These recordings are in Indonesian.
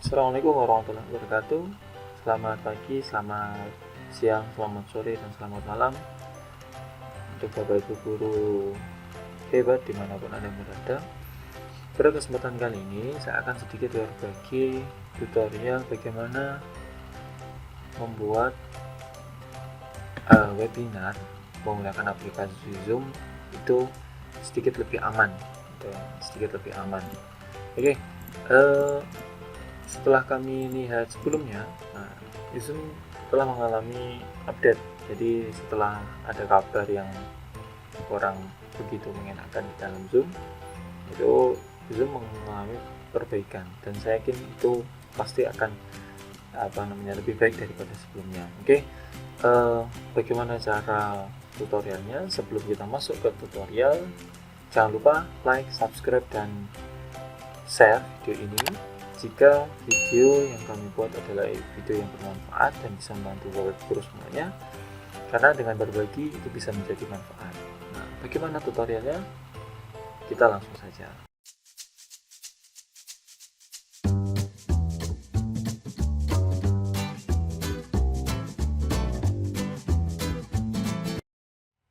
Assalamualaikum warahmatullahi wabarakatuh. Selamat pagi, selamat siang, selamat sore, dan selamat malam untuk Bapak Ibu guru hebat dimanapun Anda berada. Pada kesempatan kali ini saya akan sedikit berbagi tutorial bagaimana membuat webinar menggunakan aplikasi Zoom itu sedikit lebih aman. Oke, setelah kami lihat sebelumnya, Zoom telah mengalami update. Jadi setelah ada kabar yang kurang begitu mengenakan di dalam Zoom, itu Zoom mengalami perbaikan, dan saya yakin itu pasti akan lebih baik daripada sebelumnya. Oke, bagaimana cara tutorialnya? Sebelum kita masuk ke tutorial, jangan lupa like, subscribe, dan share video ini jika video yang kami buat adalah video yang bermanfaat dan bisa membantu Bapak Guru semuanya, karena dengan berbagi itu bisa menjadi manfaat. Nah, bagaimana tutorialnya? Kita langsung saja.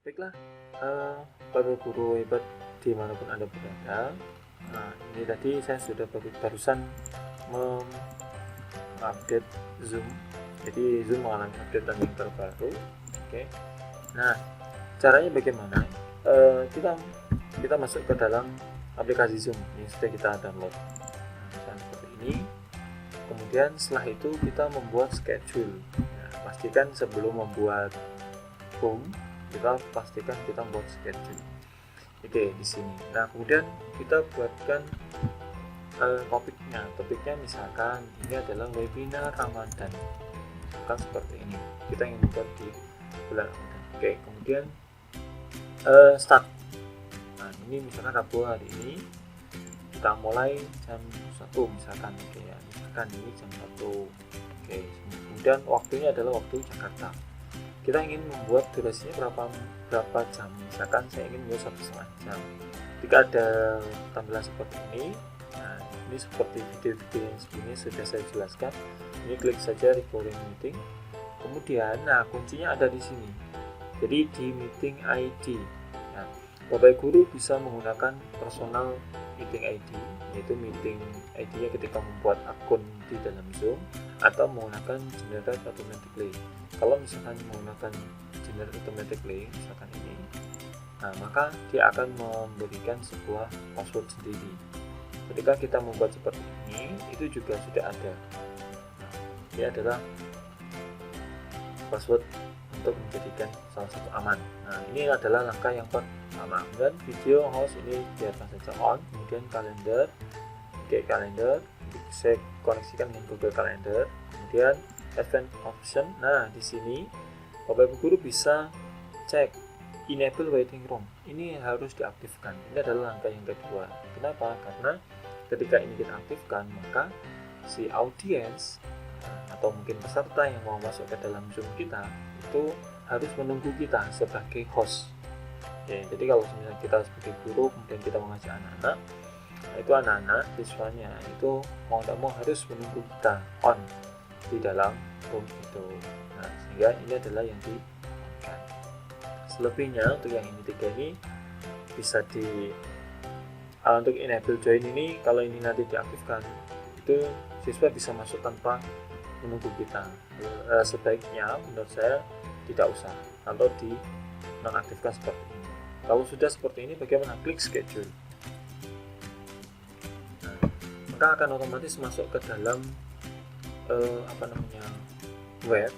Baiklah, Bapak Guru hebat dimanapun Anda berada. Nah, ini tadi saya sudah barusan mengupdate Zoom. Jadi Zoom mengalami update yang terbaru. Oke. Nah, caranya bagaimana? Kita masuk ke dalam aplikasi Zoom. Ini sudah kita download. Nah, seperti ini. Kemudian setelah itu kita membuat schedule. Nah, pastikan sebelum membuat home, kita pastikan kita membuat schedule. Oke, di sini. Nah, kemudian kita buatkan topiknya misalkan ini adalah webinar Ramadan, kan seperti ini. Kita ingin membuat di bulan Ramadan. Oke, kemudian start. Nah, ini misalkan Rabu hari ini kita mulai jam 1 misalkan. Oke, ya, misalkan ini jam 1. Oke, kemudian waktunya adalah waktu Jakarta. Kita ingin membuat durasinya berapa jam, misalkan saya ingin membuat 1,5 jam. Jika ada tampilan seperti ini, nah ini seperti video-video yang sebelumnya sudah saya jelaskan. Ini klik saja recording meeting, kemudian nah kuncinya ada di sini, jadi di meeting ID. Nah, Bapak Guru bisa menggunakan personal meeting ID, yaitu meeting ID-nya ketika membuat akun di dalam Zoom, atau menggunakan generate automatically. Kalau misalkan menggunakan generate automatically, misalkan ini, nah maka dia akan memberikan sebuah password sendiri. Ketika kita membuat seperti ini, itu juga sudah ada. Nah, ini adalah password untuk menjadikan salah satu aman. Nah, ini adalah langkah yang pertama. Dan video host ini biarkan saja on. Kemudian kalender, kalender saya koneksikan dengan Google Calendar. Kemudian event option. Nah, di sini Bapak Ibu guru bisa cek enable waiting room. Ini harus diaktifkan. Ini adalah langkah yang kedua. Kenapa? Karena ketika ini kita aktifkan, maka si audiens atau mungkin peserta yang mau masuk ke dalam Zoom kita itu harus menunggu kita sebagai host. Ya, jadi kalau misalnya kita sebagai guru kemudian kita mengajak anak-anak, nah itu anak-anak siswanya itu mau tidak mau harus menunggu kita on di dalam room itu. Nah, sehingga ini adalah yang diinginkan. Selebihnya untuk yang ini tiga ini bisa untuk enable join ini, kalau ini nanti diaktifkan, itu siswa bisa masuk tanpa menunggu kita. Sebaiknya menurut saya tidak usah atau di nonaktifkan seperti ini. Kalau sudah seperti ini, bagaimana? Klik schedule. Nah, maka akan otomatis masuk ke dalam web,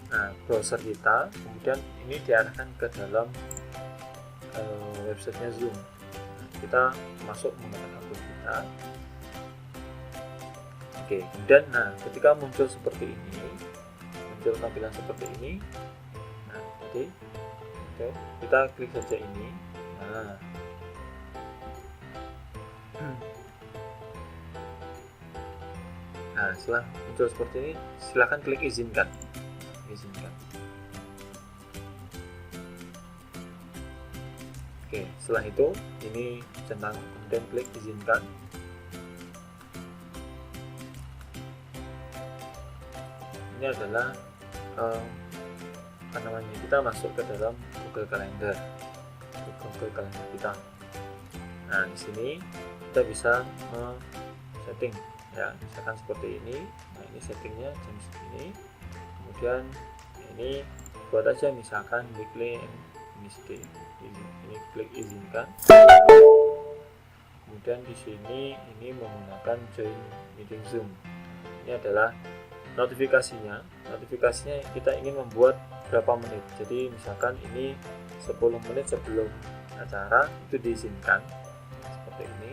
nah browser kita. Kemudian ini diarahkan ke dalam websitenya Zoom. Nah, kita masuk menggunakan akun kita. Oke, kemudian nah ketika muncul seperti ini, muncul tampilan seperti ini, nah jadi kita klik saja ini. Nah, setelah muncul seperti ini, silahkan klik izinkan. Oke, setelah itu ini centang, kemudian klik izinkan. ini adalah kita masuk ke dalam Google Calendar, kita. Nah, di sini kita bisa setting ya, misalkan seperti ini. Nah, ini settingnya jam segini, kemudian ini buat aja misalkan weekly ini klik izinkan. Kemudian di sini ini menggunakan join meeting Zoom. Ini adalah notifikasinya kita ingin membuat berapa menit. Jadi misalkan ini 10 menit sebelum acara itu diizinkan seperti ini.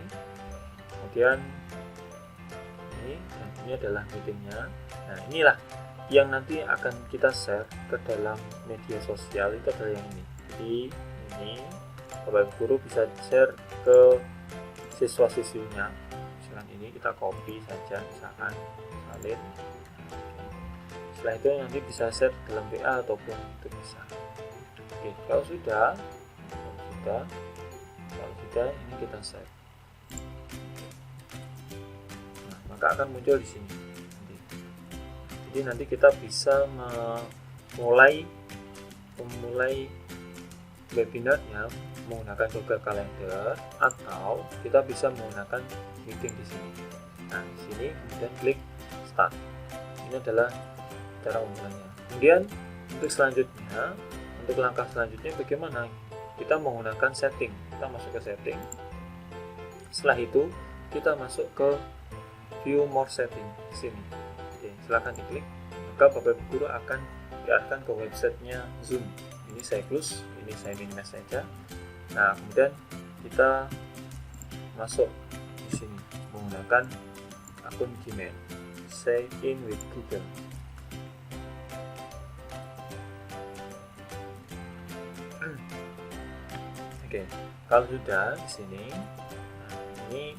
Kemudian ini adalah meetingnya. Nah, inilah yang nanti akan kita share ke dalam media sosial, itu adalah yang ini. Jadi ini Bapak Guru bisa share ke siswa-siswinya. Misalkan ini kita copy saja, misalkan salin. Setelah itu nanti bisa share dalam WA ataupun itu bisa. Oke, kalau sudah ini kita share. Nah, maka akan muncul di sini. Jadi nanti kita bisa memulai webinarnya menggunakan Google Calendar, atau kita bisa menggunakan meeting di sini. Nah, di sini kemudian klik start. Ini adalah cara memulainya. Kemudian untuk langkah selanjutnya bagaimana? Kita menggunakan setting. Kita masuk ke setting. Setelah itu kita masuk ke view more setting di sini. Oke, silakan diklik. Maka Bapak Ibu Guru akan diarahkan ke websitenya Zoom. Ini saya close, ini saya minimize saja. Nah, kemudian kita masuk di sini menggunakan akun Gmail. Sign in with Google. Oke, kalau sudah di sini, nah ini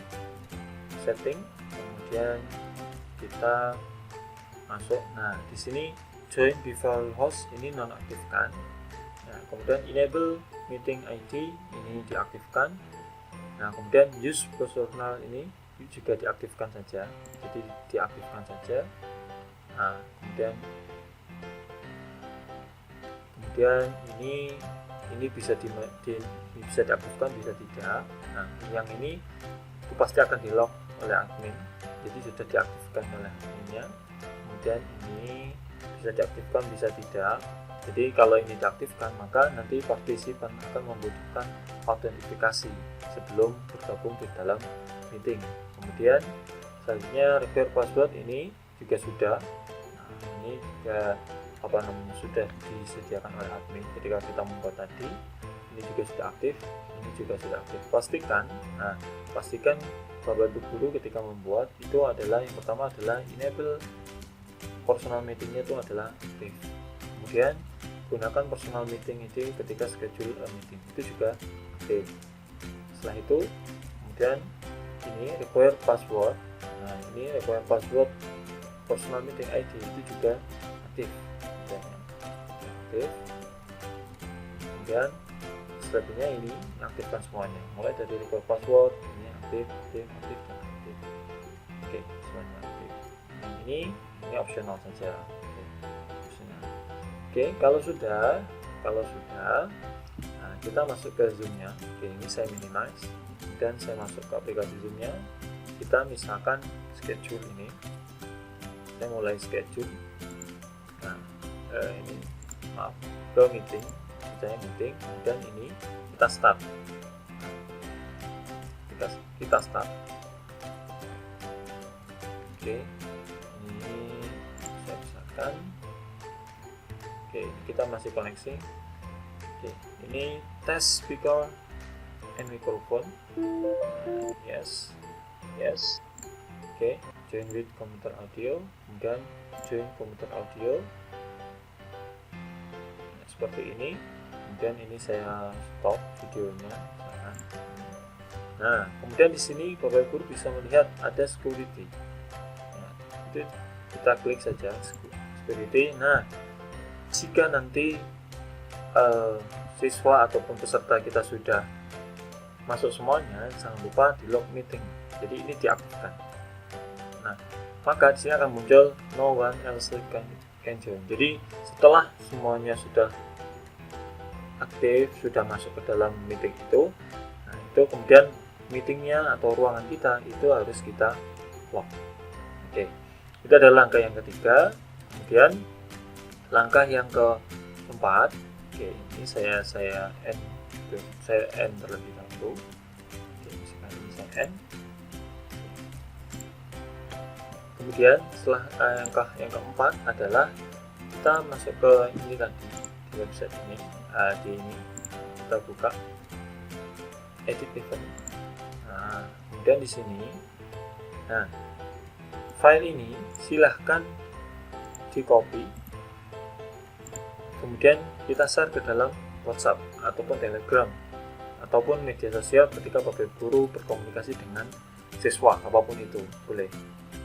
setting, kemudian kita masuk. Nah, di sini join before host ini nonaktifkan. Nah, kemudian enable meeting ID ini diaktifkan. Nah, kemudian use personal ini juga diaktifkan saja. Jadi diaktifkan saja. Nah, kemudian ini bisa diaktifkan, bisa tidak. Nah, yang ini itu pasti akan di lock oleh admin. Jadi sudah diaktifkan oleh adminnya. Kemudian ini bisa diaktifkan, bisa tidak. Jadi kalau ini diaktifkan, maka nanti partisipan akan membutuhkan autentifikasi sebelum bergabung di dalam meeting. Kemudian selanjutnya require password ini juga sudah. Nah, ini juga sudah disediakan oleh admin ketika kita membuat tadi. Ini juga sudah aktif, ini juga sudah aktif. Pastikan Bapak Ibu Guru ketika membuat itu adalah yang pertama adalah enable personal meetingnya itu adalah aktif. Kemudian gunakan personal meeting itu ketika schedule a meeting, itu juga aktif. Setelah itu kemudian ini require password. Nah, ini require password personal meeting ID itu juga aktif. Kemudian selanjutnya ini aktifkan semuanya, mulai dari require password ini aktif. Oke, semuanya aktif. Ini opsional saja. Oke, kalau sudah, nah, kita masuk ke Zoom-nya. Oke, ini saya minimize dan saya masuk ke aplikasi Zoom-nya. Kita misalkan schedule ini, saya mulai schedule. Nah, ini ke meeting, misalnya meeting, kemudian ini kita start. Kita start. Oke, ini saya misalkan. Oke, kita masih koneksi. Oke, ini test speaker and microphone. Yes. Oke, join with computer audio, kemudian join computer audio. Nah, seperti ini. Kemudian ini saya stop videonya. Nah, kemudian di sini Bapak Guru bisa melihat ada security. Nah, itu kita klik saja security. Nah, jika nanti siswa ataupun peserta kita sudah masuk semuanya, jangan lupa di log meeting. Jadi ini diaktifkan. Nah, maka di sini akan muncul no one else can join. Jadi setelah semuanya sudah aktif, sudah masuk ke dalam meeting itu, nah itu kemudian meetingnya atau ruangan kita itu harus kita lock. Oke, itu adalah langkah yang ketiga. Kemudian langkah yang keempat, oke, ini saya end terlebih dahulu. Oke, sekarang ini saya end. Kemudian setelah langkah yang keempat adalah kita masuk ke ini tadi, di website ini, di ini kita buka edit event. Nah, kemudian di sini, nah file ini silahkan di copy, kemudian kita share ke dalam WhatsApp ataupun Telegram ataupun media sosial ketika Bapak Guru berkomunikasi dengan siswa, apapun itu boleh.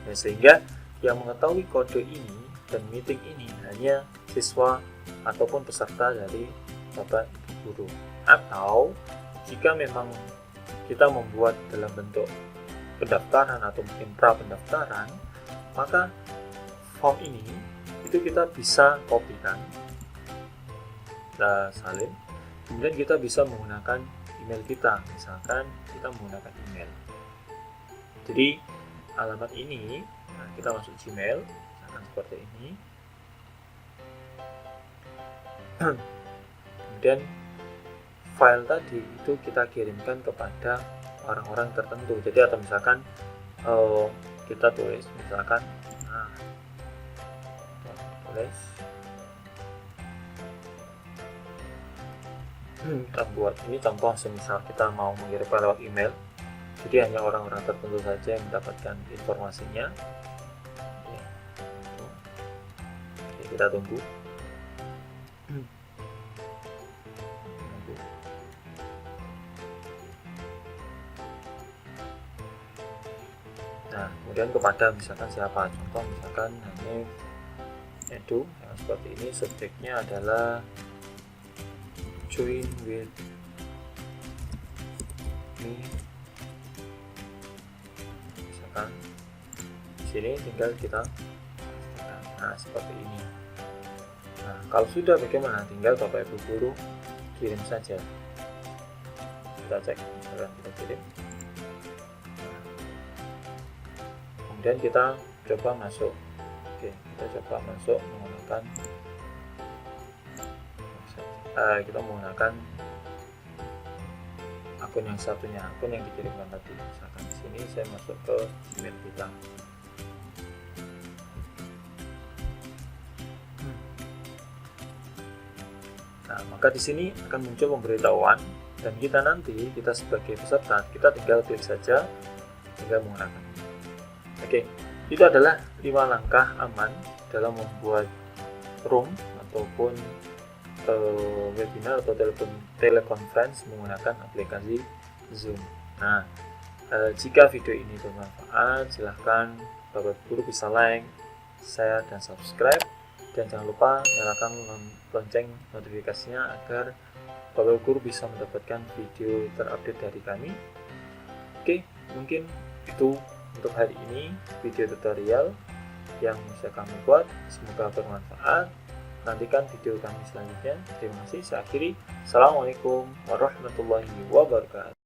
Nah, sehingga yang mengetahui kode ini dan meeting ini hanya siswa ataupun peserta dari Bapak Guru. Atau jika memang kita membuat dalam bentuk pendaftaran atau mungkin pra pendaftaran, maka form ini itu kita bisa kopikan, kita salin, kemudian kita bisa menggunakan email kita. Misalkan kita menggunakan email, jadi alamat ini, nah kita masuk Gmail, misalkan seperti ini. Kemudian file tadi itu kita kirimkan kepada orang-orang tertentu. Jadi atau misalkan kita tulis, misalkan tulis, kita buat ini contoh, semisal kita mau mengirimkan lewat email, jadi hanya orang-orang tertentu saja yang mendapatkan informasinya. Oke, kita tunggu. Nah, kemudian kepada misalkan siapa, contoh misalkan ini edu, yang seperti ini, subjeknya adalah join with me. Misalkan di sini tinggal kita, nah seperti ini. Nah, kalau sudah bagaimana? Tinggal Bapak Ibu Guru kirim saja. Kita cek, misalkan kita kirim. Kemudian kita coba masuk. Oke, kita coba masuk menggunakan akun yang satunya, akun yang dikirimkan tadi. Misalkan di sini saya masuk ke Gmail kita. Nah, maka di sini akan muncul pemberitahuan, dan kita nanti, kita sebagai peserta, kita tinggal pilih saja, tinggal menggunakan. Oke, itu adalah 5 langkah aman dalam membuat room ataupun webinar atau teleconference menggunakan aplikasi Zoom. Nah, jika video ini bermanfaat, silahkan Bapak Guru bisa like, share, dan subscribe, dan jangan lupa nyalakan lonceng notifikasinya agar Bapak Guru bisa mendapatkan video terupdate dari kami. Oke, mungkin itu untuk hari ini video tutorial yang bisa kami buat. Semoga bermanfaat. Nantikan video kami selanjutnya. Terima kasih. Saya akhiri. Assalamualaikum warahmatullahi wabarakatuh.